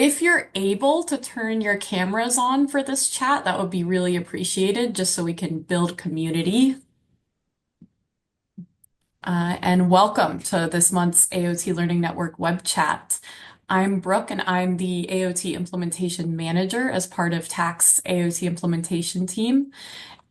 If you're able to turn your cameras on for this chat, that would be really appreciated, just so we can build community. And welcome to this month's AOT Learning Network web chat. I'm Brooke, and I'm the AOT Implementation Manager as part of TAC's AOT Implementation team.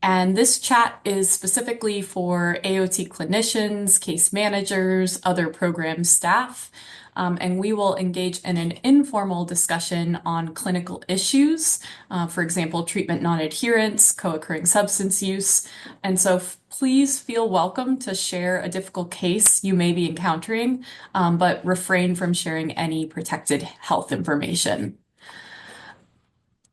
And this chat is specifically for AOT clinicians, case managers, other program staff. And we will engage in an informal discussion on clinical issues, for example, treatment non-adherence, co-occurring substance use. And so please feel welcome to share a difficult case you may be encountering, but refrain from sharing any protected health information.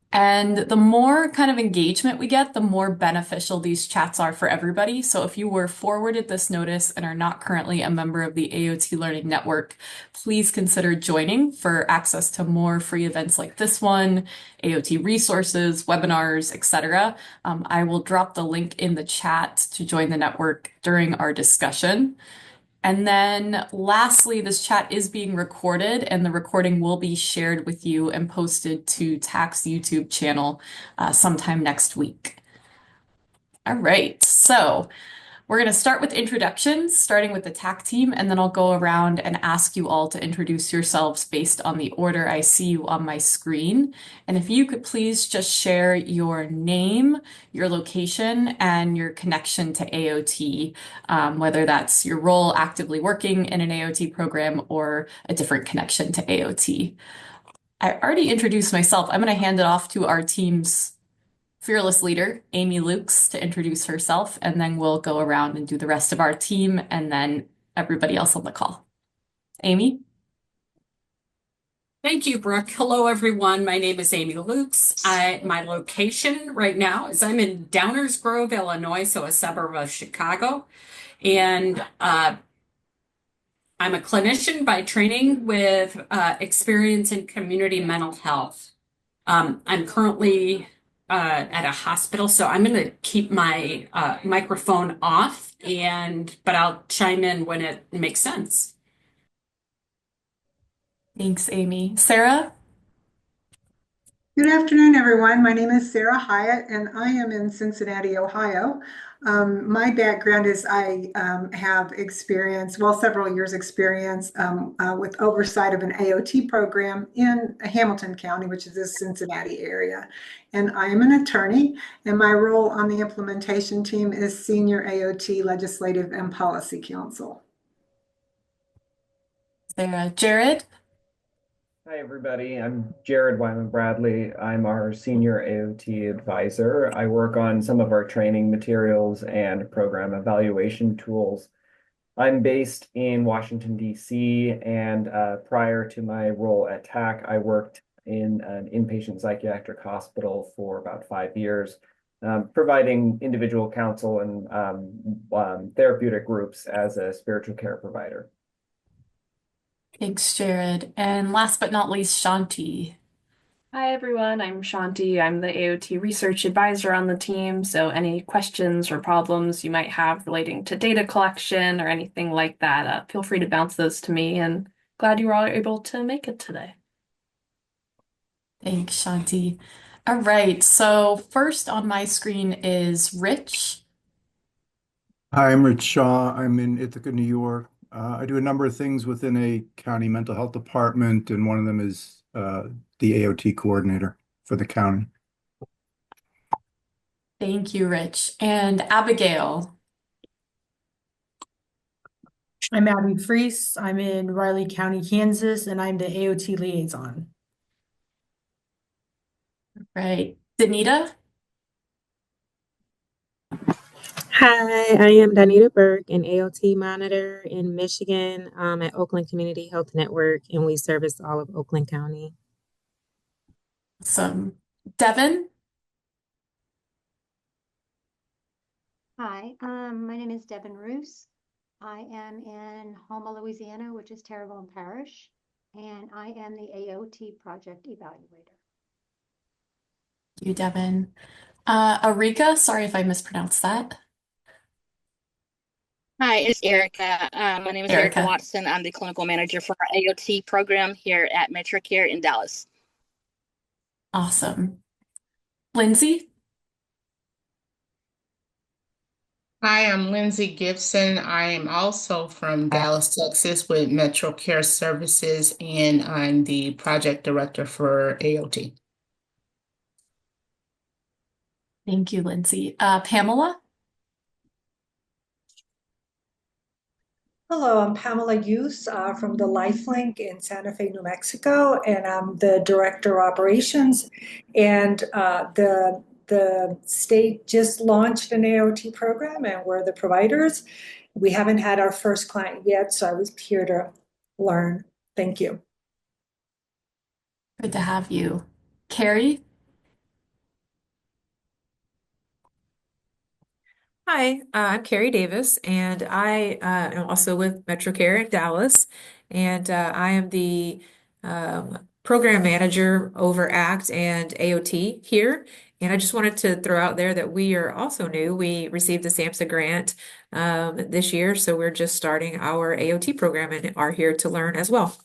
And the more kind of engagement we get, the more beneficial these chats are for everybody. So if you were forwarded this notice and are not currently a member of the AOT Learning Network, please consider joining for access to more free events like this one, AOT resources, webinars, etc. I will drop the link in the chat to join the network during our discussion. And then lastly, this chat is being recorded, and the recording will be shared with you and posted to TAC's YouTube channel sometime next week. All right, so we're going to start with introductions, starting with the TAC team, and then I'll go around and ask you all to introduce yourselves based on the order I see you on my screen. And if you could please just share your name, your location, and your connection to AOT, whether that's your role actively working in an AOT program or a different connection to AOT. I already introduced myself. I'm going to hand it off to our team's fearless leader, Amy Lukes, to introduce herself, and then we'll go around and do the rest of our team and then everybody else on the call. Amy? Thank you, Brooke. Hello, everyone. My name is Amy Lukes. My location right now is I'm in Downers Grove, Illinois, so a suburb of Chicago. And I'm a clinician by training with experience in community mental health. I'm currently at a hospital, so I'm going to keep my microphone off, but I'll chime in when it makes sense. Thanks, Amy. Sarah? Good afternoon, everyone. My name is Sarah Hyatt, and I am in Cincinnati, Ohio. My background is I have experience, well, several years experience with oversight of an AOT program in Hamilton County, which is the Cincinnati area. And I am an attorney, and my role on the implementation team is Senior AOT Legislative and Policy Counsel. Sarah. Jared? Hi, everybody. I'm Jared Wyman Bradley. I'm our senior AOT advisor. I work on some of our training materials and program evaluation tools. I'm based in Washington, D.C., and prior to my role at TAC, I worked in an inpatient psychiatric hospital for about 5 years, providing individual counsel and therapeutic groups as a spiritual care provider. Thanks, Jared. And last but not least, Shanti. Hi everyone, I'm Shanti. I'm the AOT research advisor on the team, so any questions or problems you might have relating to data collection or anything like that, feel free to bounce those to me, and glad you were all able to make it today. Thanks, Shanti. All right, so first on my screen is Rich. Hi, I'm Rich Shaw. I'm in Ithaca, New York. I do a number of things within a county mental health department, and one of them is the AOT coordinator for the county. Thank you, Rich. And Abigail. I'm Abby Freese. I'm in Riley County, Kansas, and I'm the AOT liaison. Right. Danita? Hi, I am Danita Burke, an AOT monitor in Michigan at Oakland Community Health Network, and we service all of Oakland County. Awesome. Devin? Hi, my name is Devin Roos. I am in Houma, Louisiana, which is Terrebonne Parish, and I am the AOT project evaluator. Thank you, Devin. Arika, sorry if I mispronounced that. Hi, it's Erica. My name is Erica Watson. I'm the clinical manager for our AOT program here at MetroCare in Dallas. Awesome. Lindsay? Hi, I'm Lindsay Gibson. I am also from Dallas, Texas with Metro Care Services, and I'm the project director for AOT. Thank you, Lindsay. Pamela? Hello, I'm Pamela Hughes from the Lifelink in Santa Fe, New Mexico, and I'm the Director of Operations. And the state just launched an AOT program, and we're the providers. We haven't had our first client yet, so I was here to learn. Thank you. Good to have you. Carrie? Hi, I'm Carrie Davis, and I am also with MetroCare in Dallas, and I am the program manager over ACT and AOT here. And I just wanted to throw out there that we are also new. We received the SAMHSA grant this year, so we're just starting our AOT program and are here to learn as well.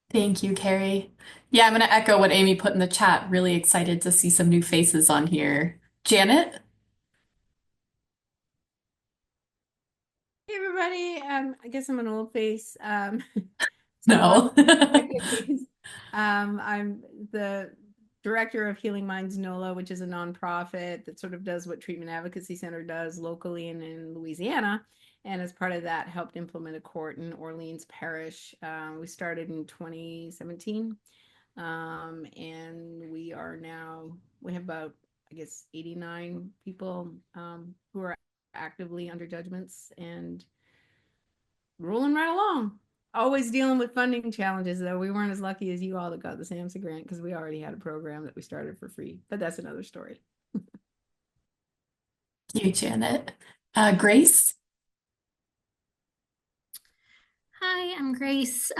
Thank you, Carrie. Yeah, I'm going to echo what Amy put in the chat. Really excited to see some new faces on here. Janet? Hey everybody, I guess I'm an old face. No. I'm the director of Healing Minds NOLA, which is a nonprofit that sort of does what Treatment Advocacy Center does locally and in Louisiana. And as part of that, helped implement a court in Orleans Parish. We started in 2017. And we have about, I guess, 89 people who are actively under judgments and rolling right along. Always dealing with funding challenges, though. We weren't as lucky as you all that got the SAMHSA grant because we already had a program that we started for free, but that's another story. Thank you, Janet. Grace? Hi, I'm Grace.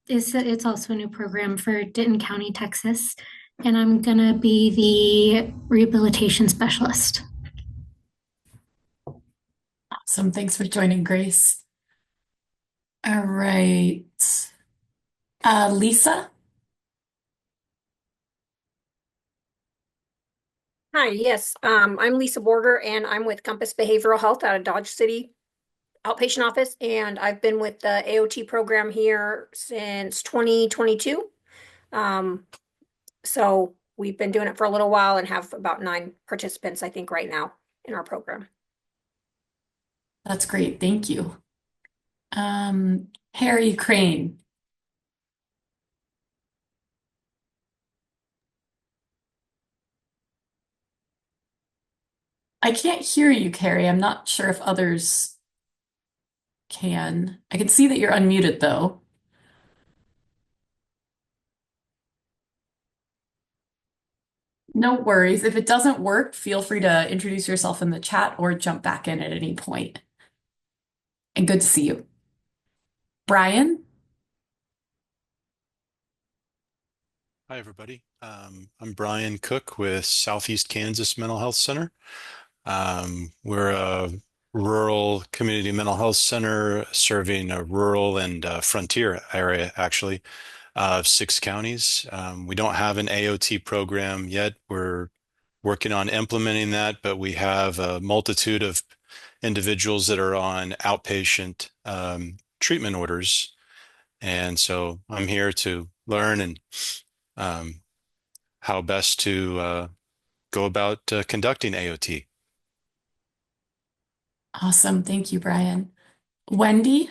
It's also a new program for Denton County, Texas, and I'm gonna be the rehabilitation specialist. Awesome. Thanks for joining, Grace. All right. Lisa? Hi, yes. I'm Lisa Borger and I'm with Compass Behavioral Health out of Dodge City Outpatient Office. And I've been with the AOT program here since 2022. So we've been doing it for a little while and have about 9 participants, I think, right now in our program. That's great. Thank you. Harry Crane. I can't hear you, Carrie. I'm not sure if others can. I can see that you're unmuted, though. No worries. If it doesn't work, feel free to introduce yourself in the chat or jump back in at any point. And good to see you. Brian? Hi, everybody. I'm Brian Cook with Southeast Kansas Mental Health Center. We're a rural community mental health center serving a rural and frontier area, actually, of 6 counties. We don't have an AOT program yet. We're working on implementing that, but we have a multitude of individuals that are on outpatient treatment orders. And so I'm here to learn and how best to go about conducting AOT. Awesome. Thank you, Brian. Wendy?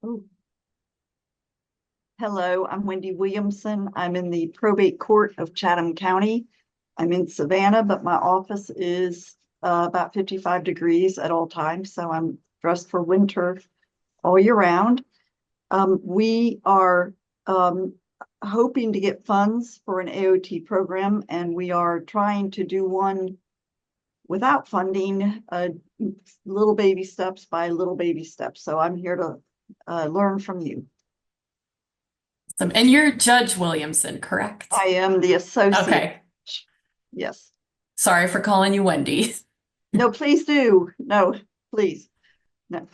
Oh. Hello, I'm Wendy Williamson. I'm in the probate court of Chatham County. I'm in Savannah, but my office is about 55 degrees at all times, so I'm dressed for winter all year round. We are hoping to get funds for an AOT program, and we are trying to do one without funding, little baby steps by little baby steps. So I'm here to learn from you. Awesome. And you're Judge Williamson, correct? I am the associate. Okay. Yes. Sorry for calling you Wendy. No, please do. No, please. No.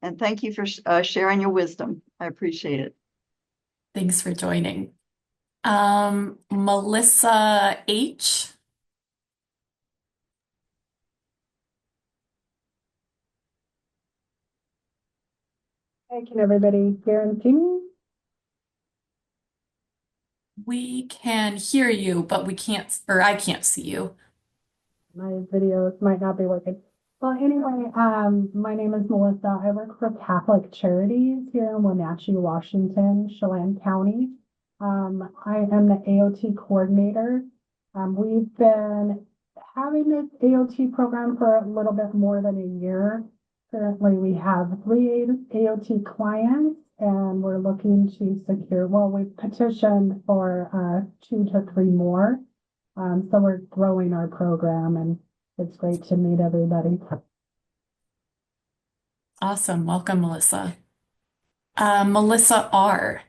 And thank you for sharing your wisdom. I appreciate it. Thanks for joining. Melissa H. Hey, can everybody hear and see me? We can hear you, but we can't, or I can't see you. My videos might not be working. Well, anyway, my name is Melissa. I work for Catholic Charities here in Wenatchee, Washington, Chelan County. I am the AOT coordinator. We've been having this AOT program for a little bit more than a year. Currently, we have 3 AOT clients, and we're looking to secure, well, we've petitioned for 2 to 3 more. So we're growing our program, and it's great to meet everybody. Awesome. Welcome, Melissa. Melissa R.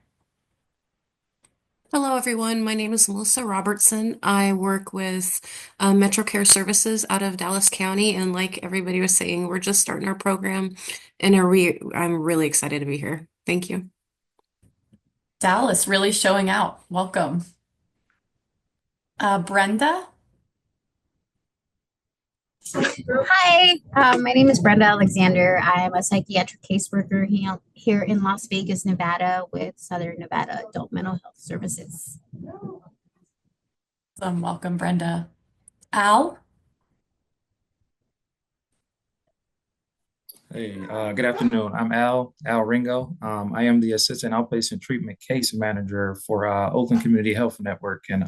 Hello, everyone. My name is Melissa Robertson. I work with Metro Care Services out of Dallas County, and like everybody was saying, we're just starting our program, and I'm really excited to be here. Thank you. Dallas really showing out. Welcome. Brenda. Hi, my name is Brenda Alexander. I am a psychiatric caseworker here in Las Vegas, Nevada, with Southern Nevada Adult Mental Health Services. Welcome, Brenda. Al. Hey, good afternoon. I'm Al Ringo. I am the Assistant Outpatient Treatment Case Manager for Oakland Community Health Network, and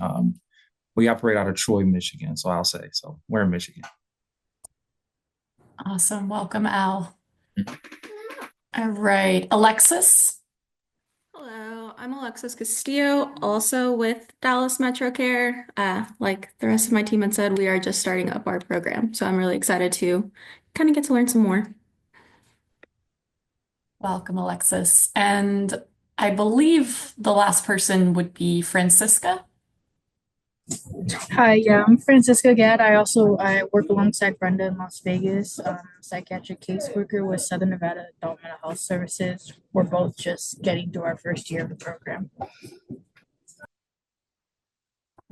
we operate out of Troy, Michigan. So I'll say, so we're in Michigan. Awesome. Welcome, Al. All right. Alexis. Hello, I'm Alexis Castillo, also with Dallas Metro Care. Like the rest of my team had said, we are just starting up our program, so I'm really excited to kind of get to learn some more. Welcome, Alexis. And I believe the last person would be Francisca. Hi, yeah, I'm Francisca Gadd. I work alongside Brenda in Las Vegas, psychiatric caseworker with Southern Nevada Adult Mental Health Services. We're both just getting through our first year of the program.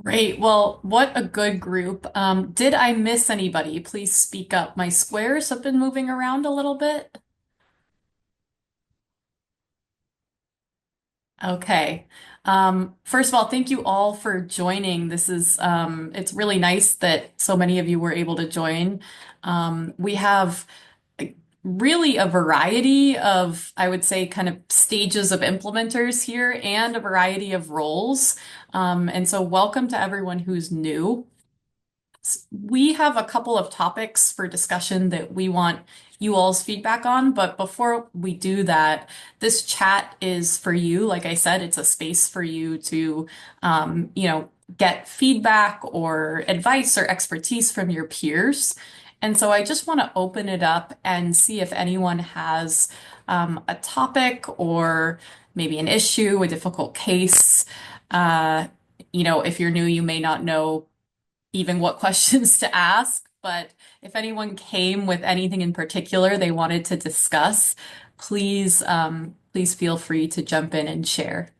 Great. Well, what a good group. Did I miss anybody? Please speak up. My squares have been moving around a little bit. Okay. First of all, thank you all for joining. This is it's really nice that so many of you were able to join. We have really a variety of, I would say, kind of stages of implementers here and a variety of roles. And so welcome to everyone who's new. We have a couple of topics for discussion that we want you all's feedback on, but before we do that, this chat is for you. Like I said, it's a space for you to, get feedback or advice or expertise from your peers. And so I just want to open it up and see if anyone has a topic or maybe an issue, a difficult case. If you're new, you may not know even what questions to ask, but if anyone came with anything in particular they wanted to discuss, please feel free to jump in and share.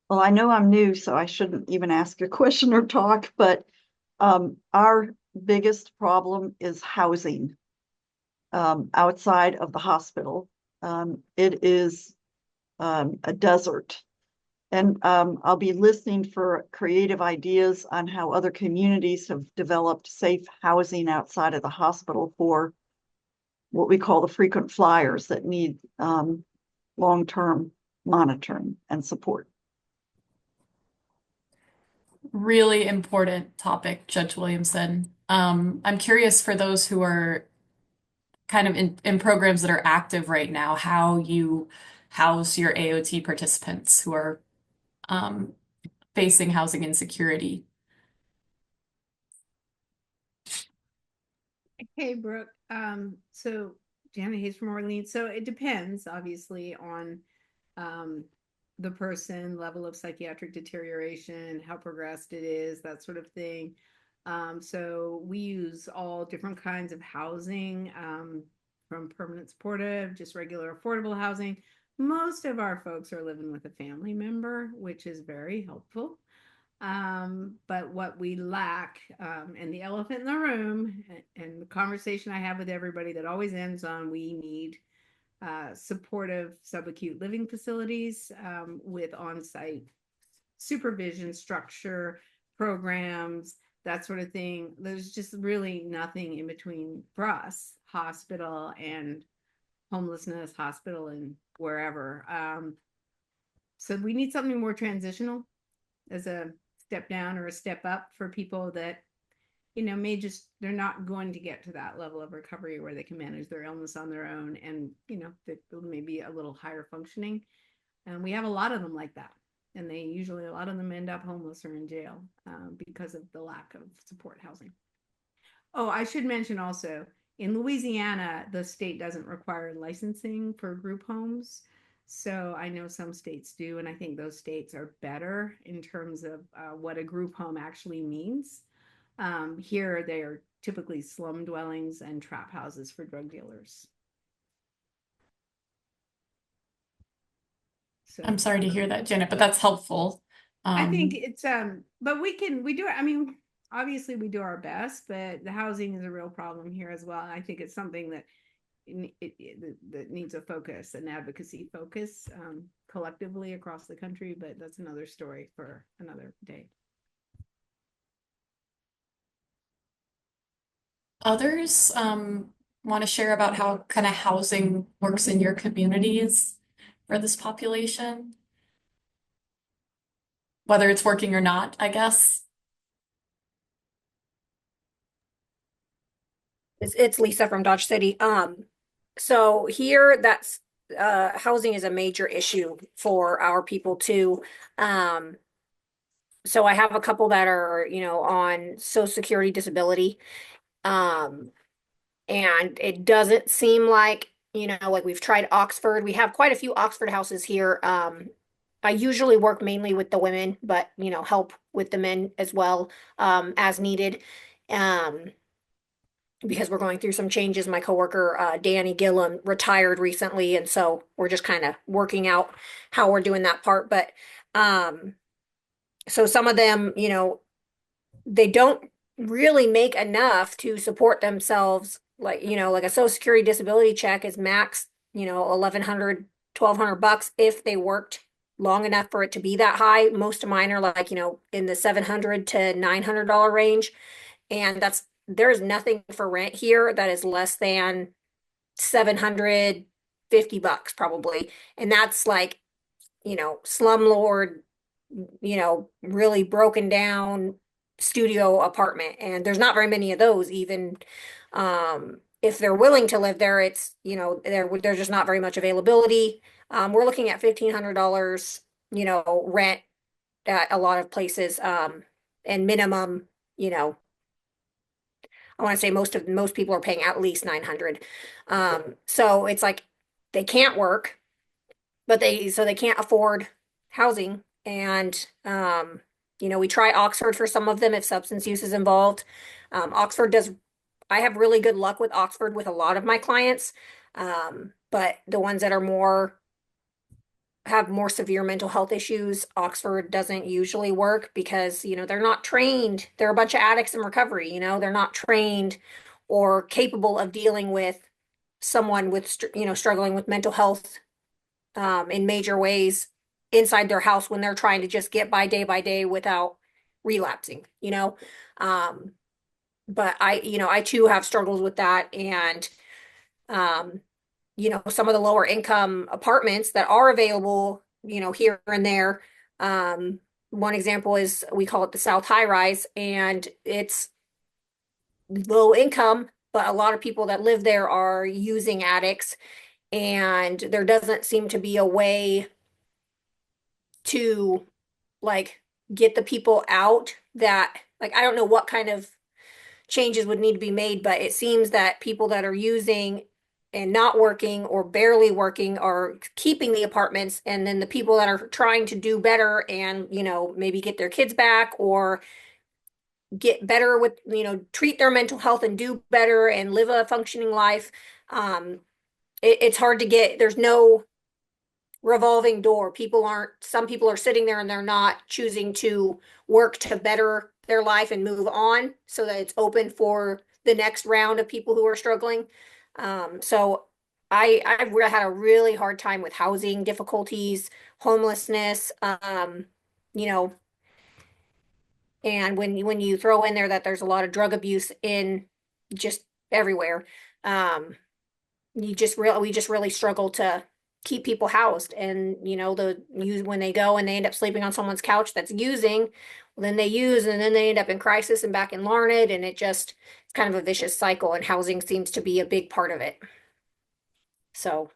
Well, I know I'm new, so I shouldn't even ask a question or talk, but our biggest problem is housing outside of the hospital. It is a desert. And I'll be listening for creative ideas on how other communities have developed safe housing outside of the hospital for what we call the frequent flyers that need long-term monitoring and support. Really important topic, Judge Williamson. I'm curious for those who are kind of in programs that are active right now, how you house your AOT participants who are facing housing insecurity. Hey, Brooke. So Janet Hayes from Orleans. So it depends, obviously, on the person, level of psychiatric deterioration, how progressed it is, that sort of thing. So we use all different kinds of housing, from permanent supportive, just regular affordable housing. Most of our folks are living with a family member, which is very helpful. But what we lack, and the elephant in the room, and the conversation I have with everybody that always ends on, we need supportive subacute living facilities, with on-site supervision, structure, programs, that sort of thing. There's just really nothing in between for us, hospital and homelessness, hospital and wherever. So we need something more transitional as a step down or a step up for people that, may just, they're not going to get to that level of recovery where they can manage their illness on their own, and, that may be a little higher functioning. And we have a lot of them like that. And they usually, a lot of them end up homeless or in jail, because of the lack of support housing. Oh, I should mention also, in Louisiana, the state doesn't require licensing for group homes. So I know some states do, and I think those states are better in terms of what a group home actually means. Here, they are typically slum dwellings and trap houses for drug dealers. So I'm sorry to hear that, Janet, but that's helpful. I think it's but we do it. I mean, obviously we do our best, but the housing is a real problem here as well. And I think it's something that that needs a focus, an advocacy focus, collectively across the country. But that's another story for another day. Others want to share about how kind of housing works in your communities for this population? Whether it's working or not, I guess. It's Lisa from Dodge City. So here that's housing is a major issue for our people too. Um, so I have a couple that are, on Social Security disability. Um, and it doesn't seem like, like we've tried Oxford. We have quite a few Oxford houses here. I usually work mainly with the women, but help with the men as well, as needed. Um, because we're going through some changes. My coworker, Danny Gillum, retired recently, and so we're just kind of working out how we're doing that part. But so some of them, they don't really make enough to support themselves. Like, like a Social Security disability check is max, 1,100, 1,200 bucks if they worked long enough for it to be that high. Most of mine are like, in the 700 to $900 range. And there is nothing for rent here that is less than 750 bucks probably. And that's like, slumlord, really broken down studio apartment. And there's not very many of those even. If they're willing to live there, it's, there's just not very much availability. We're looking at $1,500, rent at a lot of places, and minimum, I want to say most people are paying at least 900. So it's like they can't work, but they can't afford housing. And we try Oxford for some of them if substance use is involved. Oxford does, I have really good luck with Oxford with a lot of my clients. But the ones that have more severe mental health issues, Oxford doesn't usually work because, they're not trained. They're a bunch of addicts in recovery, they're not trained or capable of dealing with someone with, struggling with mental health, in major ways inside their house when they're trying to just get by day without relapsing, but I too have struggles with that. And, um, some of the lower income apartments that are available, here and there. One example is we call it the South High Rise, and it's low income, but a lot of people that live there are using addicts, and there doesn't seem to be a way to like get the people out that like I don't know what kind of changes would need to be made, but it seems that people that are using and not working or barely working are keeping the apartments, and then the people that are trying to do better and, maybe get their kids back or get better with, treat their mental health and do better and live a functioning life. It's hard to get, there's no revolving door. Some people are sitting there and they're not choosing to work to better their life and move on so that it's open for the next round of people who are struggling. So I've had a really hard time with housing difficulties, homelessness, you know, and when you throw in there that there's a lot of drug abuse in just everywhere, we just really struggle to keep people housed. And when they go and they end up sleeping on someone's couch that's using, well, then they use and then they end up in crisis and back in Larned, and it's kind of a vicious cycle, and housing seems to be a big part of it. So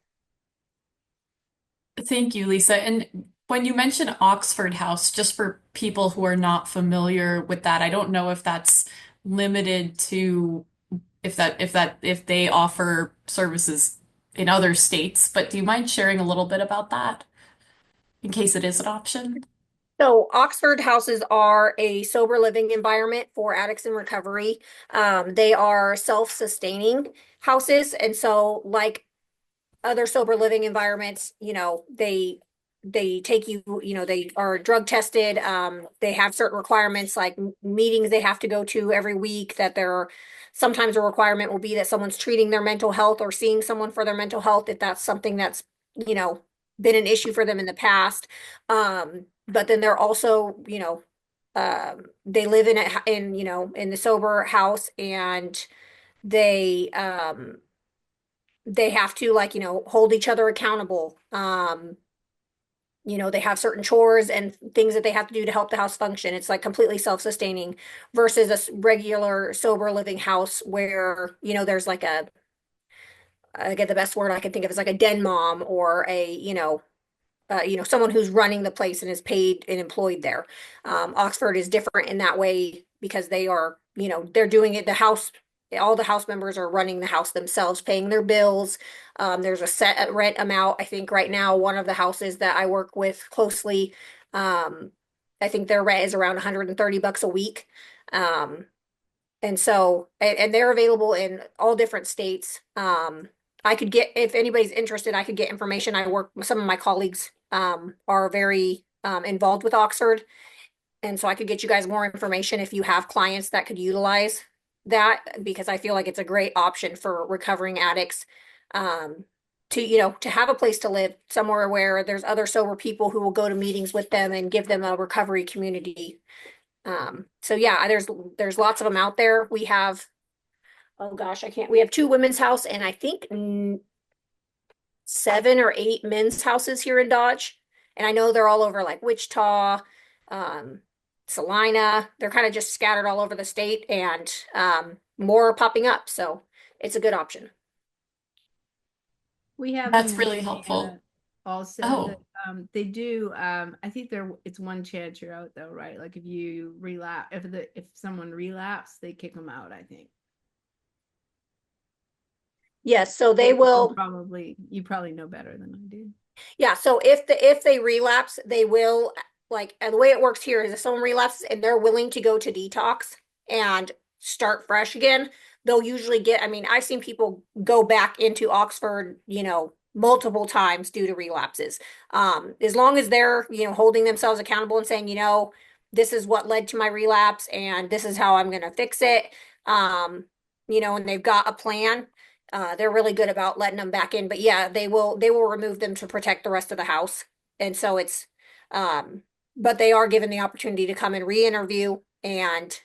Thank you, Lisa. And when you mention Oxford House, just for people who are not familiar with that, I don't know if that's limited to if they offer services in other states, but do you mind sharing a little bit about that in case it is an option? So Oxford houses are a sober living environment for addicts in recovery. They are self-sustaining houses, and so like other sober living environments, they take you, they are drug tested. They have certain requirements like meetings they have to go to every week. Sometimes a requirement will be that someone's treating their mental health or seeing someone for their mental health if that's something that's you know been an issue for them in the past. But then they're also, they live in the sober house, and they they have to, like, hold each other accountable. They have certain chores and things that they have to do to help the house function. It's like completely self-sustaining versus regular sober living house where, there's like I get the best word I can think of is like a den mom or someone who's running the place and is paid and employed there. Oxford is different in that way because they are, they're doing it. All the house members are running the house themselves, paying their bills. There's a set rent amount. I think right now, one of the houses that I work with closely, I think their rent is around $130 a week. And they're available in all different states. If anybody's interested, I could get information. Some of my colleagues are very involved with Oxford. And so I could get you guys more information if you have clients that could utilize that, because I feel like it's a great option for recovering addicts to have a place to live somewhere where there's other sober people who will go to meetings with them and give them a recovery community. So yeah, there's lots of them out there. We have, oh gosh, we have 2 women's house and I think 7 or 8 men's houses here in Dodge. And I know they're all over like Wichita, Salina. They're kind of just scattered all over the state, and more are popping up. So it's a good option. We have That's them in really helpful. also Oh. that they do. I think it's one chance you're out though, right? Like if you relapse, if someone relapse, they kick them out, I think. Yes, so they will You probably know better than I do. Yeah, so if they relapse, they will, like, the way it works here is if someone relapses and they're willing to go to detox and start fresh again, they'll usually I've seen people go back into Oxford, multiple times due to relapses. As long as they're, holding themselves accountable and saying, this is what led to my relapse and this is how I'm going to fix it. And they've got a plan. They're really good about letting them back in, but yeah, they will remove them to protect the rest of the house. And so but they are given the opportunity to come and re-interview and,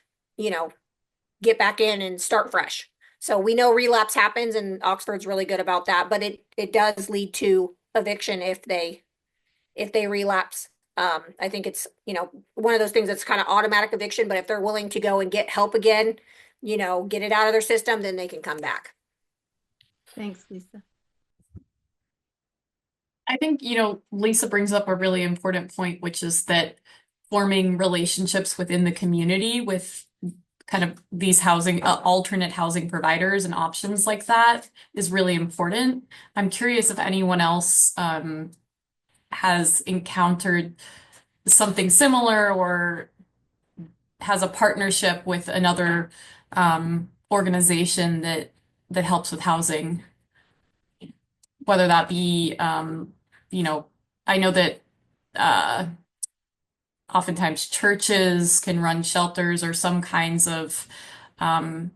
get back in and start fresh. So we know relapse happens and Oxford's really good about that, but it does lead to eviction if they relapse. I think it's, one of those things that's kind of automatic eviction, but if they're willing to go and get help again, get it out of their system, then they can come back. Thanks, Lisa. I think, Lisa brings up a really important point, which is that forming relationships within the community with kind of these housing, alternate housing providers and options like that is really important. I'm curious if anyone else has encountered something similar or has a partnership with another organization that helps with housing, whether that be you know, I know that uh, oftentimes churches can run shelters or some kinds of um,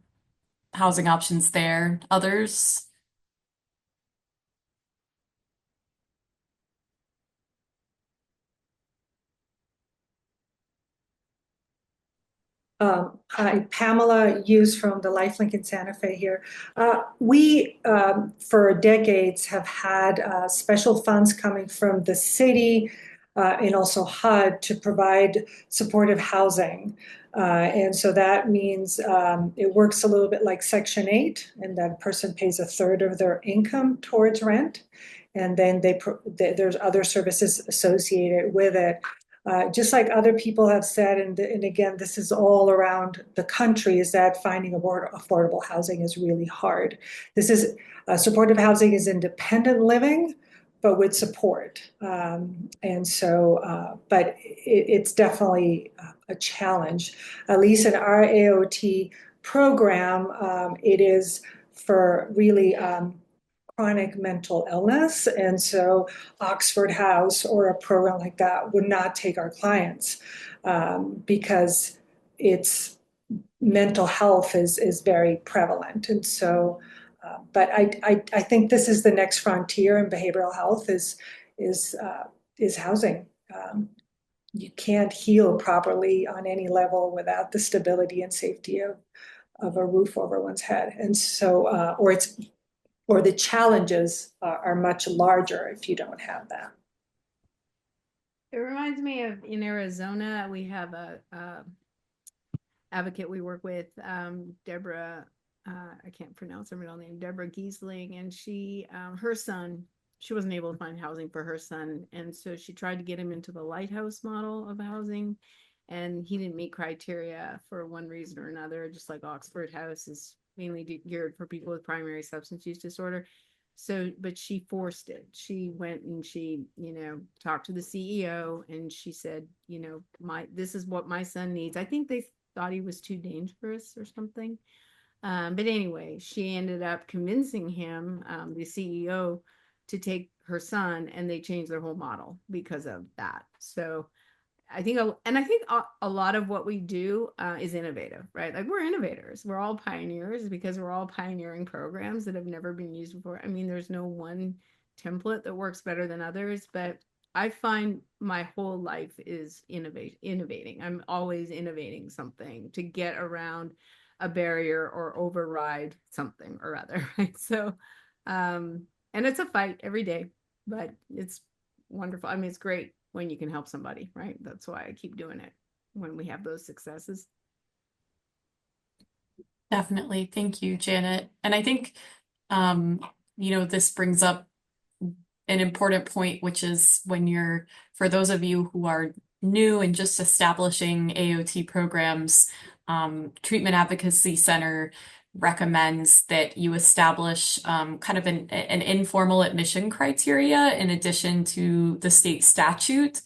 housing options there. Others. Hi, Pamela Hughes from the Lifelink in Santa Fe here. We, for decades, have had special funds coming from the city and also HUD to provide supportive housing. And so that means it works a little bit like Section 8, and that person pays a third of their income towards rent. And then there's other services associated with it. Just like other people have said, and again, this is all around the country, is that finding affordable housing is really hard. This is supportive housing is independent living, but with support. And so, but it's definitely a challenge. At least in our AOT program, it is for really chronic mental illness. And so Oxford House or a program like that would not take our clients because it's mental health is very prevalent. And so, but I think this is the next frontier in behavioral health is housing. You can't heal properly on any level without the stability and safety of a roof over one's head. And so, or the challenges are much larger if you don't have that. It reminds me of in Arizona, we have a advocate we work with, Deborah, I can't pronounce her middle name, Deborah Giesling, and she, her son, she wasn't able to find housing for her son, and so she tried to get him into the Lighthouse model of housing, and he didn't meet criteria for one reason or another, just like Oxford House is mainly geared for people with primary substance use disorder. So, but she forced it. She went and she, talked to the CEO and she said, this is what my son needs. I think they thought he was too dangerous or something. But anyway, she ended up convincing him, the CEO, to take her son, and they changed their whole model because of that. So I think a lot of what we do is innovative, right? Like we're innovators. We're all pioneers because we're all pioneering programs that have never been used before. I mean, there's no one template that works better than others, but I find my whole life is innovating. I'm always innovating something to get around a barrier or override something or other, right? So, and it's a fight every day, but it's wonderful. I mean, it's great when you can help somebody, right? That's why I keep doing it when we have those successes. Definitely. Thank you, Janet. And I think, this brings up an important point, which is for those of you who are new and just establishing AOT programs, Treatment Advocacy Center recommends that you establish kind of an informal admission criteria in addition to the state statute,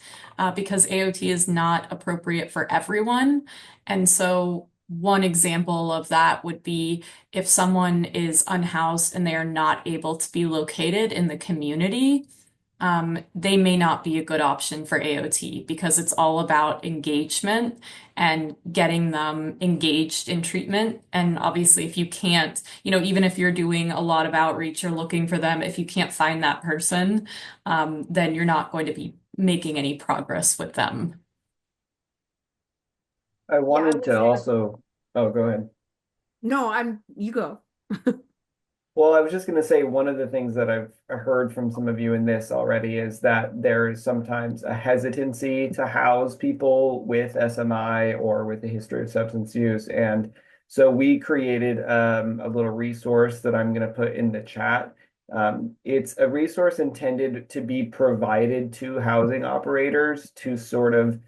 because AOT is not appropriate for everyone. And so one example of that would be if someone is unhoused and they are not able to be located in the community, they may not be a good option for AOT because it's all about engagement and getting them engaged in treatment. And obviously, if you can't, even if you're doing a lot of outreach or looking for them, if you can't find that person, then you're not going to be making any progress with them. I wanted to also, oh, go ahead. No, you go. Well, I was just going to say one of the things that I've heard from some of you in this already is that there is sometimes a hesitancy to house people with SMI or with a history of substance use. And so we created a little resource that I'm going to put in the chat. It's a resource intended to be provided to housing operators to sort of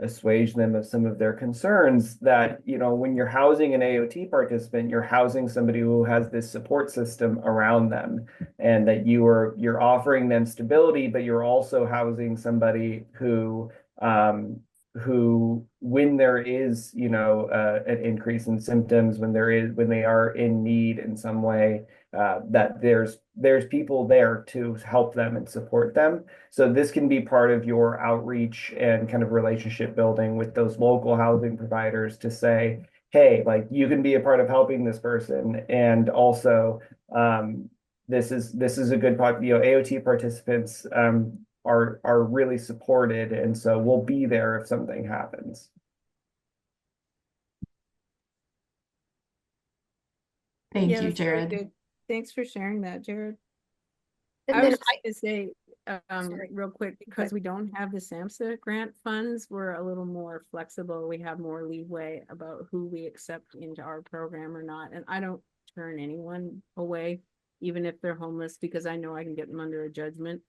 assuage them of some of their concerns that, when you're housing an AOT participant, you're housing somebody who has this support system around them, and that you're offering them stability, but you're also housing somebody who when there is, an increase in symptoms, when they are in need in some way, that there's people there to help them and support them. So this can be part of your outreach and kind of relationship building with those local housing providers to say, hey, like, you can be a part of helping this person. And also, this is a good part, AOT participants are really supported, and so we'll be there if something happens. Thank Yeah, you, that's really Jared. good. Thanks for sharing that, Jared. And I then was just to say, real quick, because we don't have the SAMHSA grant funds, we're a little more flexible. We have more leeway about who we accept into our program or not. And I don't turn anyone away, even if they're homeless, because I know I can get them under a judgment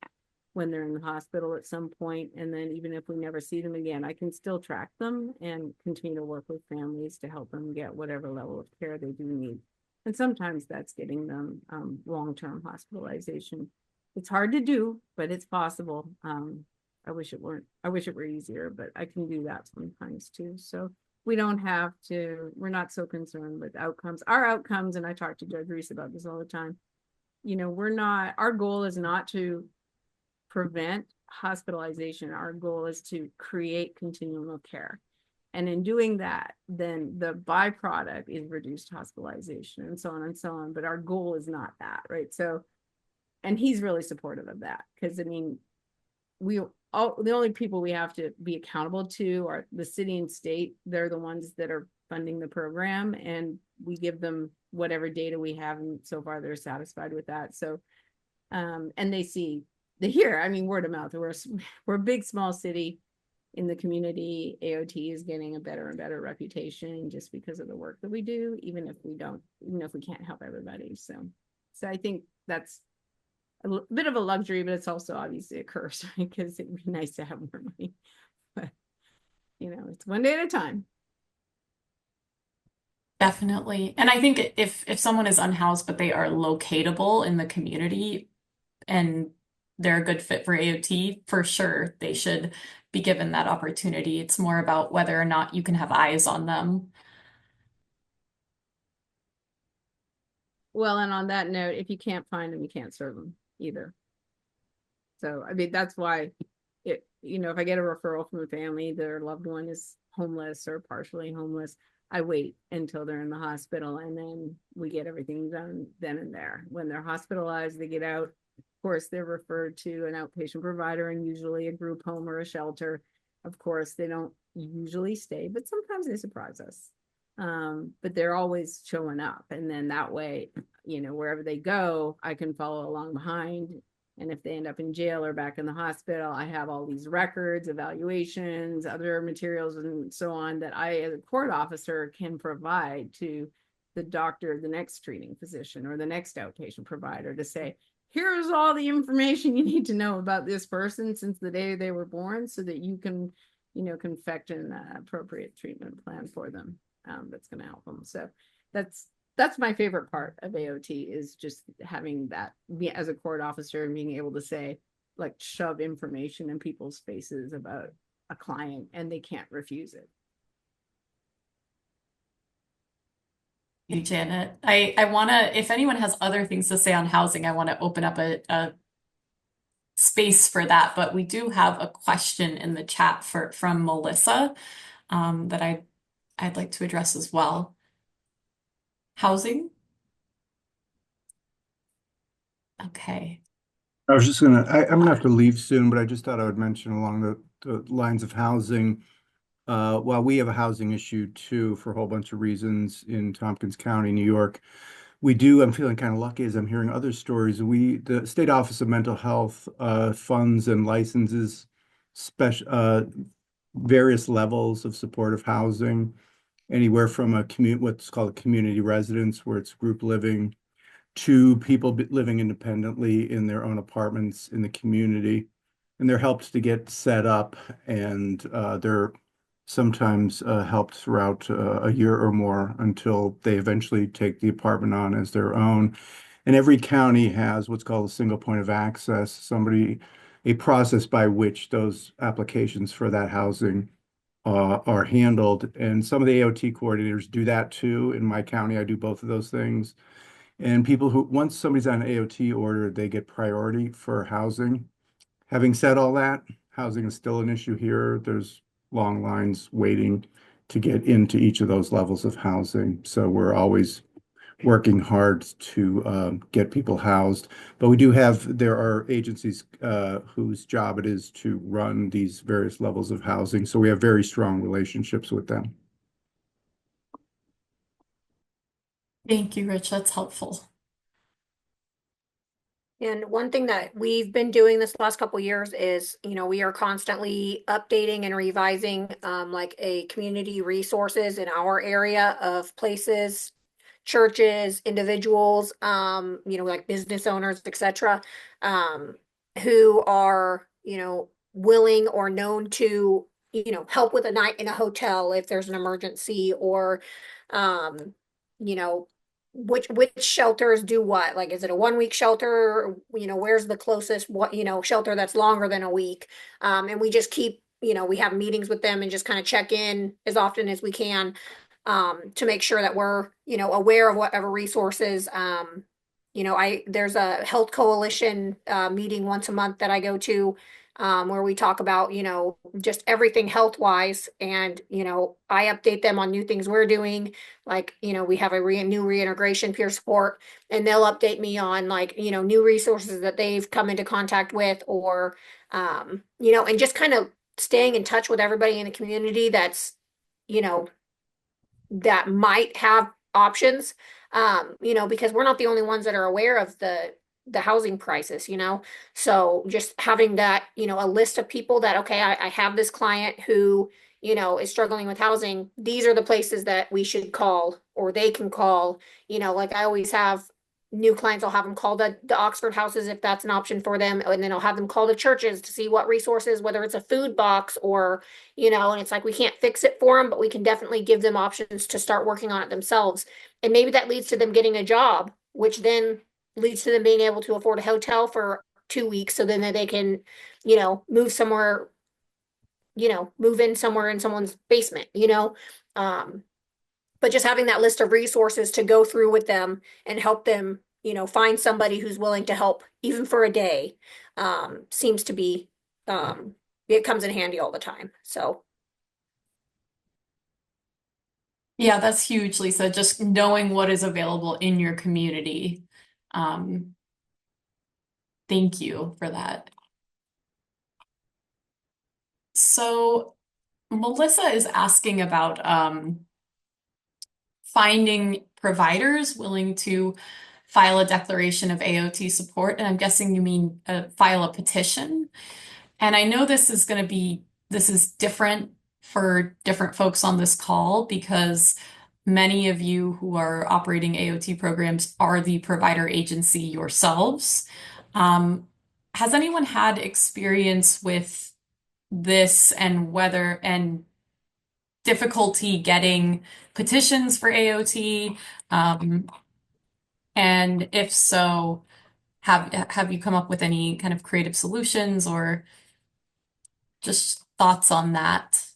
when they're in the hospital at some point. And then even if we never see them again, I can still track them and continue to work with families to help them get whatever level of care they do need. And sometimes that's getting them long-term hospitalization. It's hard to do, but it's possible. I wish it weren't. I wish it were easier, but I can do that sometimes too. So we don't have to, we're not so concerned with outcomes. Our outcomes, and I talk to Judge Reese about this all the time, our goal is not to prevent hospitalization. Our goal is to create continuum of care. And in doing that, then the byproduct is reduced hospitalization and so on and so on. But our goal is not that, right? So, and he's really supportive of that, because I mean, the only people we have to be accountable to are the city and state. They're the ones that are funding the program, and we give them whatever data we have, and so far they're satisfied with that. So, and they hear, I mean, word of mouth. We're a big, small city in the community. AOT is getting a better and better reputation just because of the work that we do, even if we can't help everybody. So I think that's a bit of a luxury, but it's also obviously a curse, right? Because it'd be nice to have more money, but it's one day at a time. Definitely. And I think if someone is unhoused, but they are locatable in the community and they're a good fit for AOT, for sure, they should be given that opportunity. It's more about whether or not you can have eyes on them. Well, and on that note, if you can't find them, you can't serve them either. So, I mean, that's why if I get a referral from a family, their loved one is homeless or partially homeless, I wait until they're in the hospital, and then we get everything done then and there. When they're hospitalized, they get out. Of course, they're referred to an outpatient provider and usually a group home or a shelter. Of course, they don't usually stay, but sometimes they surprise us. But they're always showing up. And then that way, wherever they go, I can follow along behind. And if they end up in jail or back in the hospital, I have all these records, evaluations, other materials, and so on that I, as a court officer, can provide to the doctor, the next treating physician, or the next outpatient provider to say, here's all the information you need to know about this person since the day they were born, so that you can, confect an appropriate treatment plan for them that's going to help them. So that's my favorite part of AOT, is just having that, as a court officer, and being able to say, like, shove information in people's faces about a client and they can't refuse it. You, Janet. I want to, if anyone has other things to say on housing, I want to open up a space for that. But we do have a question in the chat from Melissa that I'd like to address as well. Housing? Okay. I'm gonna have to leave soon, but I just thought I would mention along the lines of housing. While we have a housing issue too, for a whole bunch of reasons in Tompkins County, New York, I'm feeling kind of lucky as I'm hearing other stories. The State Office of Mental Health funds and licenses various levels of supportive housing, anywhere from what's called a community residence, where it's group living, to people living independently in their own apartments in the community. And they're helped to get set up, and they're sometimes helped throughout a year or more until they eventually take the apartment on as their own. And every county has what's called a single point of access, a process by which those applications for that housing are handled. And some of the AOT coordinators do that too. In my county, I do both of those things. And people who, once somebody's on an AOT order, they get priority for housing. Having said all that, housing is still an issue here. There's long lines waiting to get into each of those levels of housing. So we're always working hard to get people housed. But there are agencies whose job it is to run these various levels of housing. So we have very strong relationships with them. Thank you, Rich. That's helpful. And one thing that we've been doing this last couple years is, we are constantly updating and revising like a community resources in our area of places, churches, individuals, like business owners, etc., who are, willing or known to, help with a night in a hotel if there's an emergency, or, you know, which shelters do what? Like, is it a 1 week shelter? Where's the closest shelter that's longer than a week? And we just keep, we have meetings with them and just kind of check in as often as we can, to make sure that we're, aware of whatever resources. There's a health coalition meeting once a month that I go to, where we talk about, just everything health wise. And, I update them on new things we're doing. Like, we have a new reintegration peer support, and they'll update me on, like, new resources that they've come into contact with, or, and just kind of staying in touch with everybody in the community that's, that might have options, because we're not the only ones that are aware of the housing crisis, so just having that, a list of people that, okay, I have this client who, is struggling with housing. These are the places that we should call, or they can call. Like, I always have new clients, I'll have them call the Oxford houses if that's an option for them, and then I'll have them call the churches to see what resources, whether it's a food box, or, and it's like, we can't fix it for them, but we can definitely give them options to start working on it themselves. And maybe that leads to them getting a job, which then leads to them being able to afford a hotel for 2 weeks, so then they can, move somewhere, move in somewhere in someone's basement, um, but just having that list of resources to go through with them and help them, find somebody who's willing to help even for a day, seems to be, it comes in handy all the time. So Yeah, that's huge, Lisa. Just knowing what is available in your community. Thank you for that. So Melissa is asking about finding providers willing to file a declaration of AOT support. And I'm guessing you mean file a petition. And I know this is different for different folks on this call, because many of you who are operating AOT programs are the provider agency yourselves. Has anyone had experience with this, and difficulty getting petitions for AOT? And if so, have you come up with any kind of creative solutions, or just thoughts on that?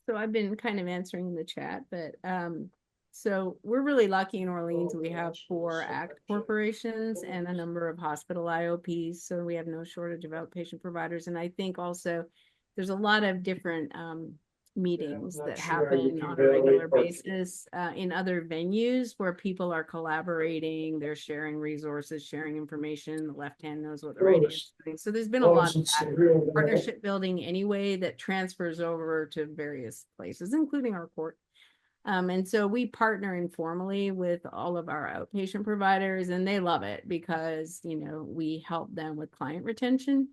So I've been kind of answering the chat, but so we're really lucky in Orleans. We have 4 ACT corporations and a number of hospital IOPs, so we have no shortage of outpatient providers. And I think also there's a lot of different meetings that happen on a regular basis in other venues where people are collaborating, they're sharing resources, sharing information. The left hand knows what the right hand is doing. So there's been a lot of that partnership building anyway that transfers over to various places, including our court. And so we partner informally with all of our outpatient providers, and they love it because, we help them with client retention,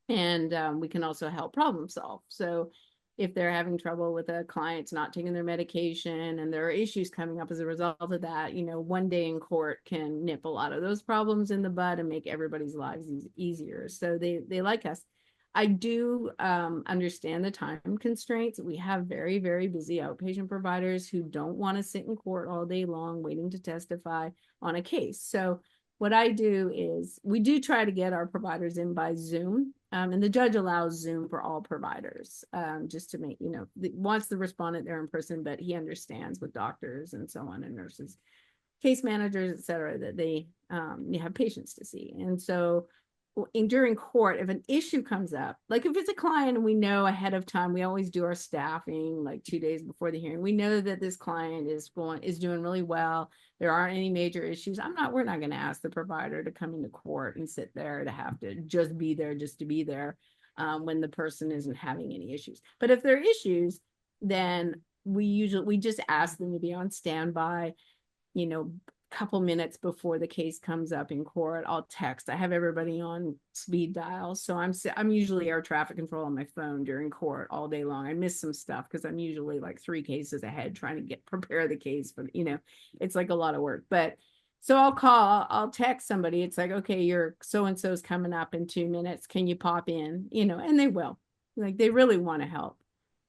and we can also help problem solve. So if they're having trouble with a client's not taking their medication and there are issues coming up as a result of that, you know, one day in court can nip a lot of those problems in the bud and make everybody's lives easier. So they like us. I do understand the time constraints. We have very, very busy outpatient providers who don't want to sit in court all day long waiting to testify on a case. So what I do is we do try to get our providers in by Zoom, and the judge allows Zoom for all providers, just to make, you know, wants the respondent there in person, but he understands with doctors and so on and nurses, case managers, et cetera, that they you have patients to see. And so during court, if an issue comes up, like if it's a client and we know ahead of time, we always do our staffing like 2 days before the hearing. We know that this client is doing really well. There aren't any major issues. We're not going to ask the provider to come into court and sit there to have to just be there just to be there when the person isn't having any issues. But if there are issues, then we just ask them to be on standby, you know, couple minutes before the case comes up in court. I'll text. I have everybody on speed dial, so I'm usually air traffic control on my phone during court all day long. I miss some stuff because I'm usually like 3 cases ahead trying to prepare the case, but you know, it's like a lot of work. But so I'll text somebody. It's like, okay, your so and so's coming up in 2 minutes. Can you pop in? You know, and they will. Like they really want to help.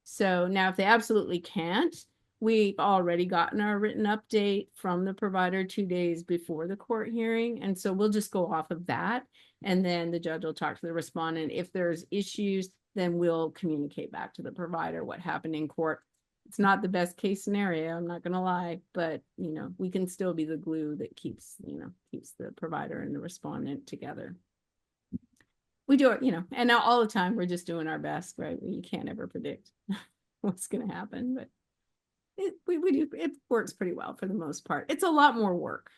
So now if they absolutely can't, we've already gotten our written update from the provider 2 days before the court hearing. And so we'll just go off of that. And then the judge will talk to the respondent. If there's issues, then we'll communicate back to the provider what happened in court. It's not the best case scenario, I'm not going to lie, but you know, we can still be the glue that keeps the provider and the respondent together. We do it, you know, and now all the time we're just doing our best, right? You can't ever predict what's going to happen, but it works pretty well for the most part. It's a lot more work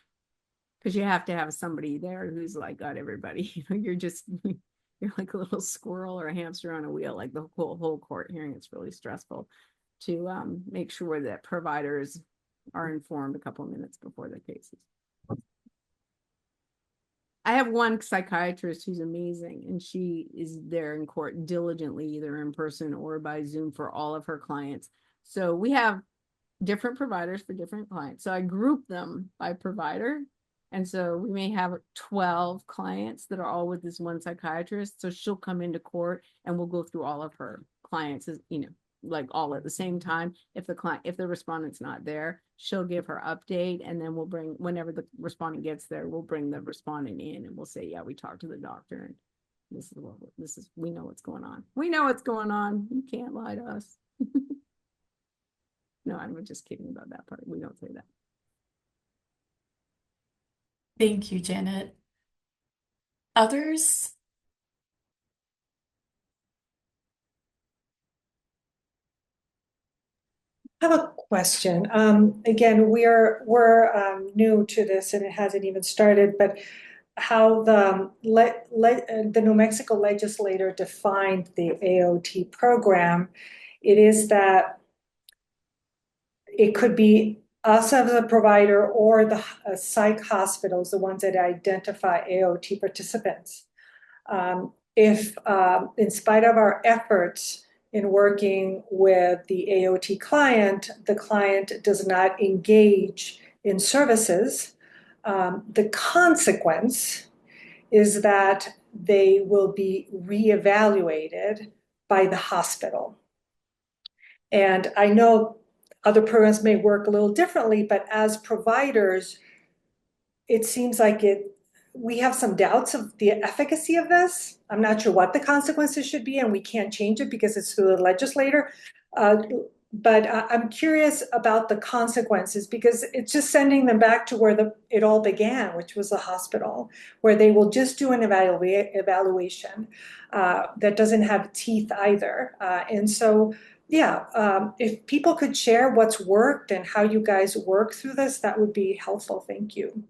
because you have to have somebody there who's like got everybody. You know, you're like a little squirrel or a hamster on a wheel, like the whole court hearing. It's really stressful to make sure that providers are informed a couple of minutes before the cases. I have one psychiatrist who's amazing, and she is there in court diligently, either in person or by Zoom for all of her clients. So we have different providers for different clients. So I group them by provider. And so we may have 12 clients that are all with this one psychiatrist. So she'll come into court and we'll go through all of her clients, as you know, like all at the same time. If the respondent's not there, she'll give her update, and then we'll bring, whenever the respondent gets there, we'll bring the respondent in and we'll say, yeah, we talked to the doctor and we know what's going on. We know what's going on. You can't lie to us. No, I'm just kidding about that part. We don't say that. Thank you, Janet. Others? I have a question. Again, we're new to this and it hasn't even started, but how the New Mexico legislator defined the AOT program, it is that it could be us as a provider or the psych hospitals, the ones that identify AOT participants. If in spite of our efforts in working with the AOT client, the client does not engage in services, the consequence is that they will be reevaluated by the hospital. And I know other programs may work a little differently, but as providers, it seems like we have some doubts of the efficacy of this. I'm not sure what the consequences should be, and we can't change it because it's through the legislator. But I'm curious about the consequences because it's just sending them back to where it all began, which was the hospital, where they will just do an evaluation that doesn't have teeth either. And so, yeah, if people could share what's worked and how you guys work through this, that would be helpful. Thank you.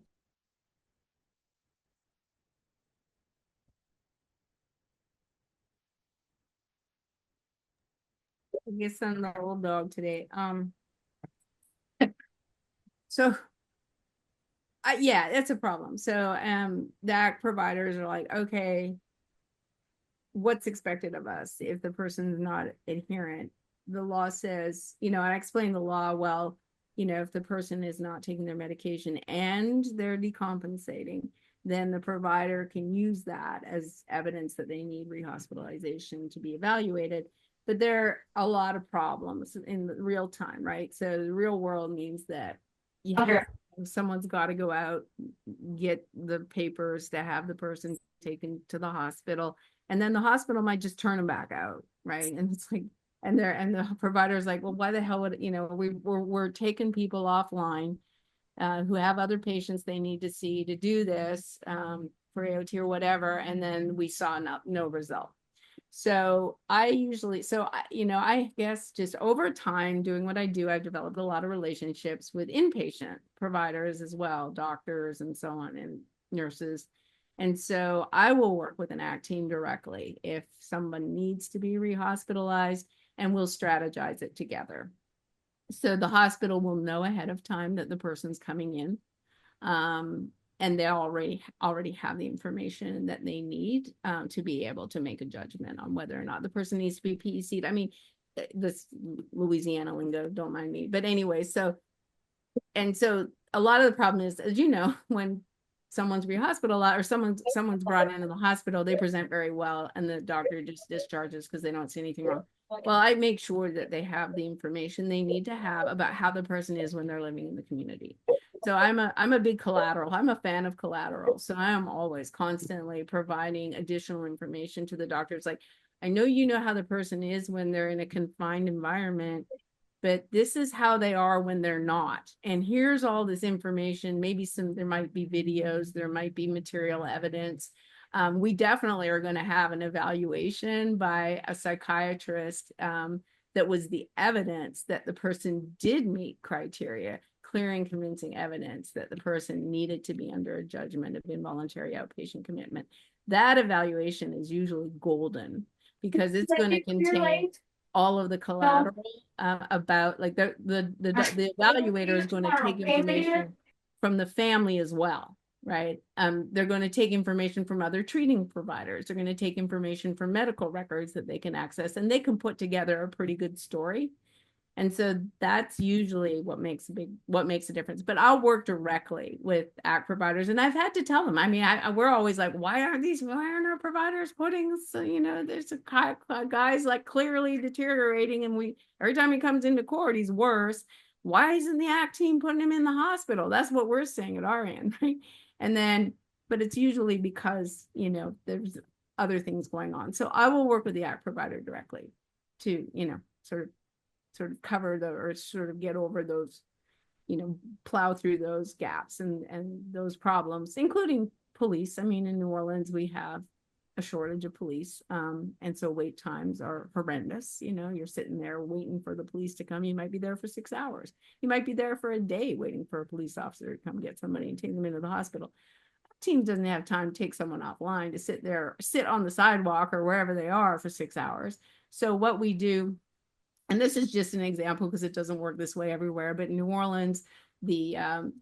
I guess I'm the old dog today. So yeah, that's a problem. So DAC providers are like, okay, what's expected of us if the person's not adherent? the law says, and I explain the law, well, if the person is not taking their medication and they're decompensating, then the provider can use that as evidence that they need rehospitalization to be evaluated. But there are a lot of problems in the real time, right? So the real world means that someone's got to go out, get the papers to have the person taken to the hospital, and then the hospital might just turn them back out, right? And it's like, and the provider's like, well, why the hell would we're taking people offline who have other patients they need to see to do this for AOT or whatever, and then we saw no result. So I guess just over time doing what I do, I've developed a lot of relationships with inpatient providers as well, doctors and so on, and nurses. And so I will work with an ACT team directly if someone needs to be rehospitalized, and we'll strategize it together. So the hospital will know ahead of time that the person's coming in. And they already have the information that they need to be able to make a judgment on whether or not the person needs to be PEC'd. I mean, this Louisiana lingo, don't mind me. But anyway, so a lot of the problem is, as you know, when someone's rehospitalized or someone's brought into the hospital, they present very well, and the doctor just discharges because they don't see anything wrong. Well, I make sure that they have the information they need to have about how the person is when they're living in the community. So I'm a big collateral. I'm a fan of collateral. So I am always constantly providing additional information to the doctors. Like, I know you know how the person is when they're in a confined environment, but this is how they are when they're not. And here's all this information. Maybe there might be videos, there might be material evidence. We definitely are going to have an evaluation by a psychiatrist that was the evidence that the person did meet criteria, clear and convincing evidence that the person needed to be under a judgment of involuntary outpatient commitment. That evaluation is usually golden because it's going to contain all of the collateral about, like, the evaluator is going to take information from the family as well, right? They're going to take information from other treating providers. They're going to take information from medical records that they can access, and they can put together a pretty good story. And so that's usually what makes a difference. But I'll work directly with ACT providers, and I've had to tell them. I mean, we're always like, why aren't our providers putting, there's a guy's like clearly deteriorating, and every time he comes into court, he's worse. Why isn't the ACT team putting him in the hospital? That's what we're saying at our end, right? And then, but it's usually because, there's other things going on. So I will work with the ACT provider directly to, sort of cover or sort of get over those, plow through those gaps and those problems, including police. I mean, in New Orleans, we have a shortage of police. And so wait times are horrendous. You're sitting there waiting for the police to come. You might be there for 6 hours. You might be there for a day waiting for a police officer to come get somebody and take them into the hospital. Team doesn't have time to take someone offline to sit on the sidewalk or wherever they are for 6 hours. So what we do, and this is just an example because it doesn't work this way everywhere, but in New Orleans, I'm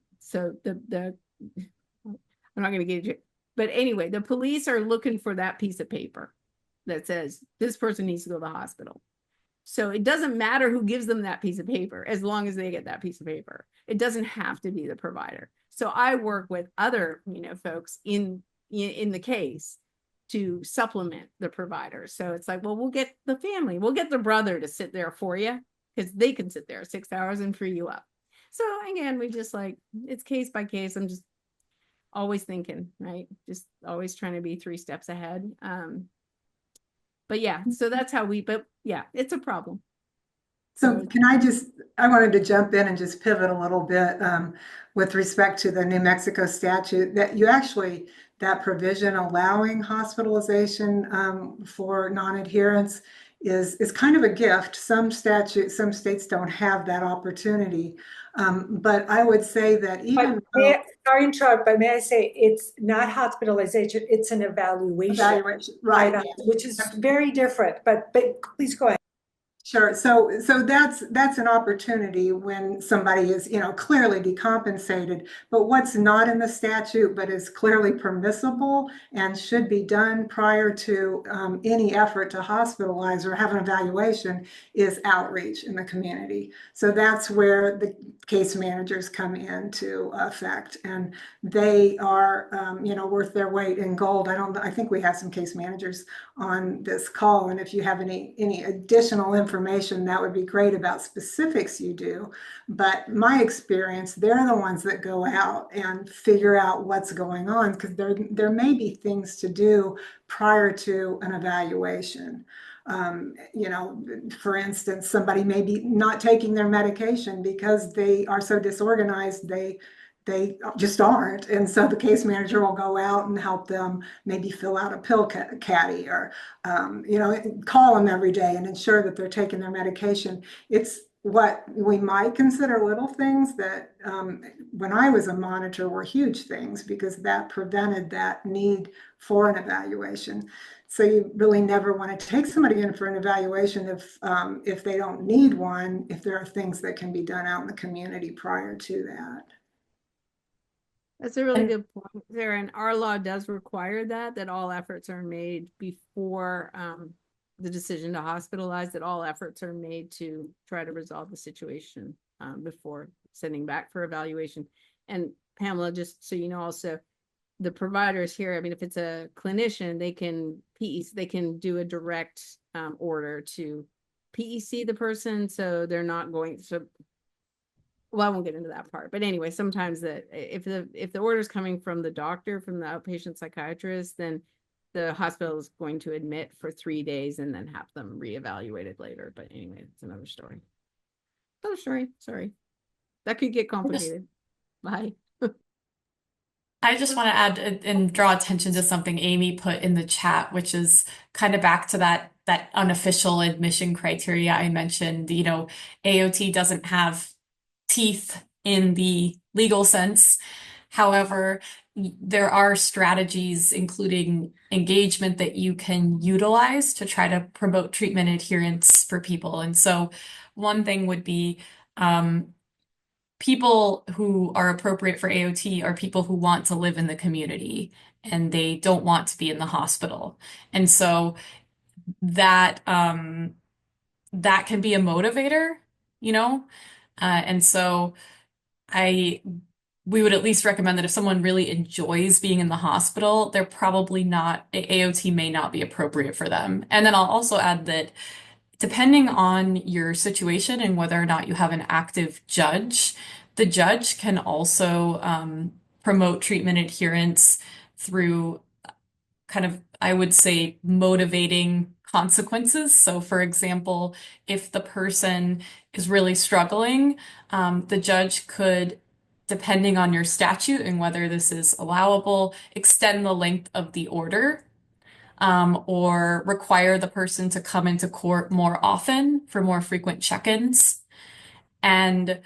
not going to get it, but anyway, the police are looking for that piece of paper that says this person needs to go to the hospital. So it doesn't matter who gives them that piece of paper as long as they get that piece of paper. It doesn't have to be the provider. So I work with other, folks in the case to supplement the provider. So it's like, well, we'll get the family, we'll get the brother to sit there for you because they can sit there 6 hours and free you up. So again, we just it's case by case. I'm just always thinking, right? Just always trying to be 3 steps ahead. But yeah, so that's how but yeah, it's a problem. So I wanted to jump in and just pivot a little bit with respect to the New Mexico statute that that provision allowing hospitalization for non-adherence is kind of a gift. Some states don't have that opportunity. But I would say that sorry to interrupt, but may I say it's not hospitalization, it's an evaluation. Right. Which is very different, but please go ahead. Sure. So that's an opportunity when somebody is, clearly decompensated, but what's not in the statute, but is clearly permissible and should be done prior to any effort to hospitalize or have an evaluation is outreach in the community. So that's where the case managers come into effect, and they are, worth their weight in gold. I think we have some case managers on this call, and if you have any additional information, that would be great about specifics you do. But my experience, they're the ones that go out and figure out what's going on, because there may be things to do prior to an evaluation. For instance, somebody may be not taking their medication because they are so disorganized, they just aren't. And so the case manager will go out and help them maybe fill out a pill caddy, or, call them every day and ensure that they're taking their medication. It's what we might consider little things that when I was a monitor were huge things, because that prevented that need for an evaluation. So you really never want to take somebody in for an evaluation if they don't need one, if there are things that can be done out in the community prior to that. That's a really good point there. And our law does require that all efforts are made before the decision to hospitalize, that all efforts are made to try to resolve the situation before sending back for evaluation. And Pamela, just so you know, also the providers here, I mean, if it's a clinician, they can do a direct order to PEC the person, so they're not going to. Well, I won't get into that part, but anyway, sometimes if the order is coming from the doctor, from the outpatient psychiatrist, then the hospital is going to admit for 3 days and then have them reevaluated later. But anyway, it's another story. Sorry. That could get complicated. Bye. I just want to add and draw attention to something Amy put in the chat, which is kind of back to that unofficial admission criteria I mentioned. AOT doesn't have teeth in the legal sense. However, there are strategies, including engagement, that you can utilize to try to promote treatment adherence for people. And so one thing would be people who are appropriate for AOT are people who want to live in the community and they don't want to be in the hospital. And so that that can be a motivator, and so we would at least recommend that if someone really enjoys being in the hospital, they're probably not, AOT may not be appropriate for them. And then I'll also add that depending on your situation and whether or not you have an active judge, the judge can also promote treatment adherence through kind of, I would say, motivating consequences. So, for example, if the person is really struggling, the judge could, depending on your statute and whether this is allowable, extend the length of the order, or require the person to come into court more often for more frequent check-ins. And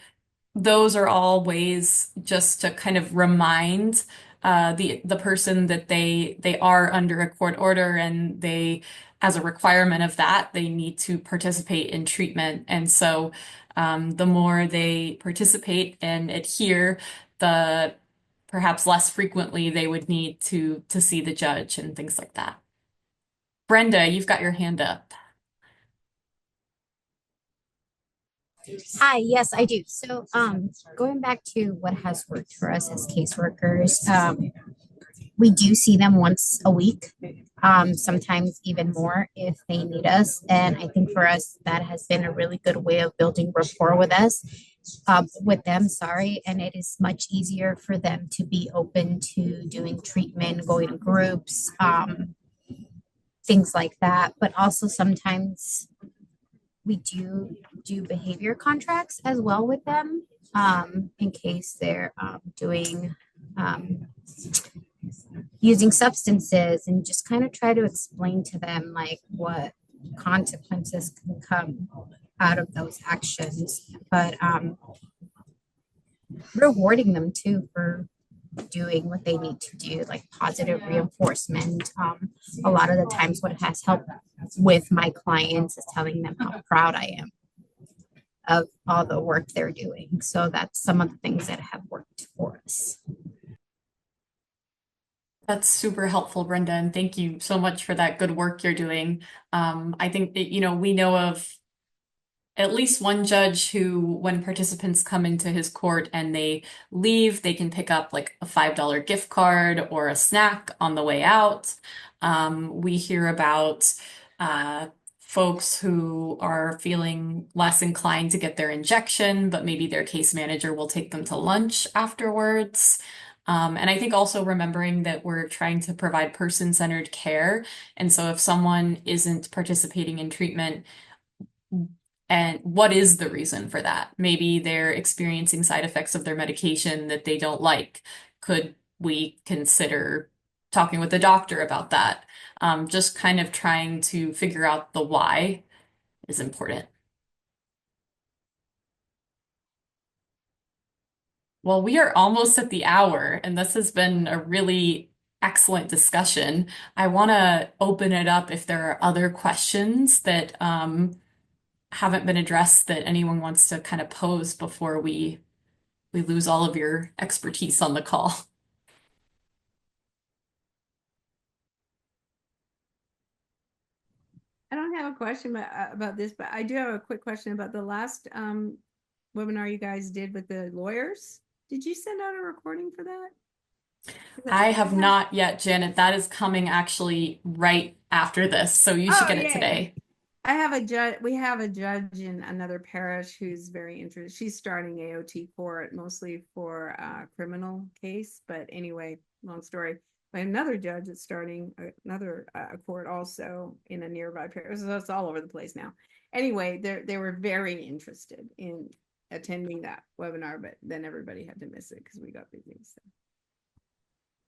those are all ways just to kind of remind the person that they are under a court order, and they, as a requirement of that, they need to participate in treatment. And so the more they participate and adhere, the perhaps less frequently they would need to see the judge and things like that. Brenda, you've got your hand up. Hi, yes, I do. So, going back to what has worked for us as caseworkers, we do see them once a week, sometimes even more if they need us. And I think for us, that has been a really good way of building rapport with them, sorry. And it is much easier for them to be open to doing treatment, going to groups, things like that. But also sometimes we do behavior contracts as well with them, in case they're doing using substances, and just kind of try to explain to them like what consequences can come out of those actions, but rewarding them too for doing what they need to do, like positive reinforcement. A lot of the times, what has helped with my clients is telling them how proud I am of all the work they're doing. So that's some of the things that have worked for us. That's super helpful, Brenda, and thank you so much for that good work you're doing. I think that, we know of at least one judge who, when participants come into his court and they leave, they can pick up like a $5 gift card or a snack on the way out. We hear about folks who are feeling less inclined to get their injection, but maybe their case manager will take them to lunch afterwards. And I think also remembering that we're trying to provide person-centered care. And so if someone isn't participating in treatment, and what is the reason for that? Maybe they're experiencing side effects of their medication that they don't like. Could we consider talking with the doctor about that? Just kind of trying to figure out the why is important. Well, we are almost at the hour, and this has been a really excellent discussion. I want to open it up if there are other questions that haven't been addressed that anyone wants to kind of pose before we lose all of your expertise on the call. I don't have a question about this, but I do have a quick question about the last webinar you guys did with the lawyers. Did you send out a recording for that? I have not yet, Janet. That is coming actually right after this, so you should get it yay. today. I have a judge. We have a judge in another parish who's very interested. She's starting AOT court mostly for a criminal case, but anyway, long story. But another judge is starting another court also in a nearby parish. So it's all over the place now. Anyway, they were very interested in attending that webinar, but then everybody had to miss it because we got busy. So.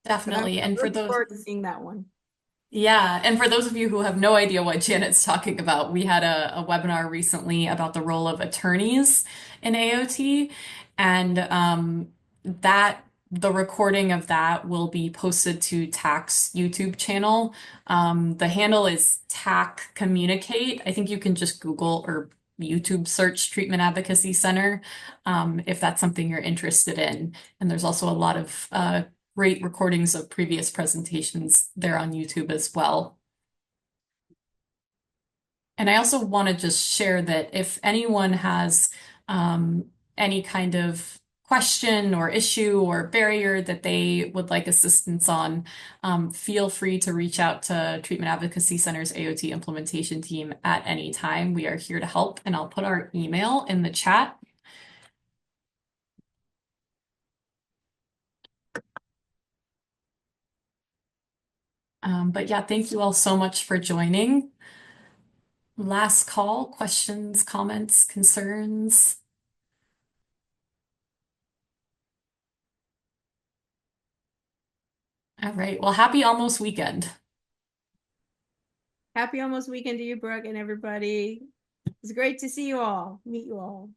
Definitely, and for those forward to seeing that one. Yeah, and for those of you who have no idea what Janet's talking about, we had a webinar recently about the role of attorneys in AOT, and the recording of that will be posted to TAC's YouTube channel. The handle is TAC Communicate. I think you can just Google or YouTube search Treatment Advocacy Center if that's something you're interested in. And there's also a lot of great recordings of previous presentations there on YouTube as well. And I also want to just share that if anyone has any kind of question or issue or barrier that they would like assistance on, feel free to reach out to Treatment Advocacy Center's AOT implementation team at any time. We are here to help, and I'll put our email in the chat. But yeah, thank you all so much for joining. Last call, questions, comments, concerns? All right, well, happy almost weekend. Happy almost weekend to you, Brooke, and everybody. It's great to see you all, meet you all.